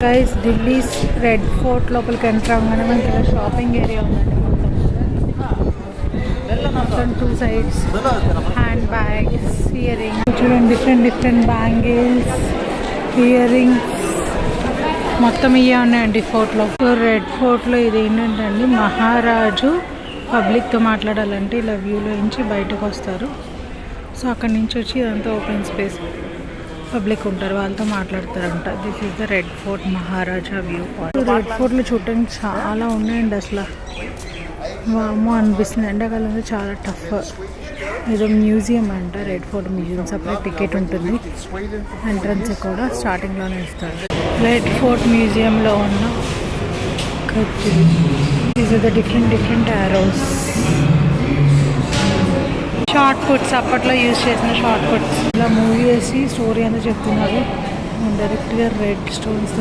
Guys Delhi's red fort లోపలికి enter అవ్వగానే మనకి ఇలా షాపింగ్ ఏరియా ఉందండి మొత్తం 2 sides hand bags ear rings చూడండి డిఫరెంట్ బ్యాంగిల్స్ ఇయర్ రింగ్స్ మొత్తం ఇవే ఉన్నాయండి ఫోర్ట్లో. సో రెడ్ ఫోర్ట్లో ఇది ఏంటంటే మహారాజు పబ్లిక్తో మాట్లాడాలంటే ఇలా వ్యూలో నుంచి బయటకు వస్తారు. సో అక్కడి నుంచి వచ్చి ఇదంతా ఓపెన్ స్పేస్ పబ్లిక్ ఉంటారు, వాళ్ళతో మాట్లాడతారంట. This is the Red Fort Maharaja view point. Red ఫోర్ట్లో చూడటానికి చాలా ఉన్నాయండి, అసలు వామ్మో అనిపిస్తుంది. ఎండాకాలంలో చాలా టఫ్. ఏదో మ్యూజియం అంట, red fort museum. Separate ticket ఉంటుంది, ఎంట్రన్స్ కూడా స్టార్టింగ్లోనే ఇస్తారు. రెడ్ ఫోర్ట్ మ్యూజియంలో ఉన్న కత్తులు, these are the different arrows. Short puts, అప్పట్లో యూజ్ చేసిన షార్ట్ పుట్స్. ఇలా మూవీ వేసి స్టోరీ అంతా చెప్తున్నారు. డైరెక్ట్గా రెడ్ స్టోన్స్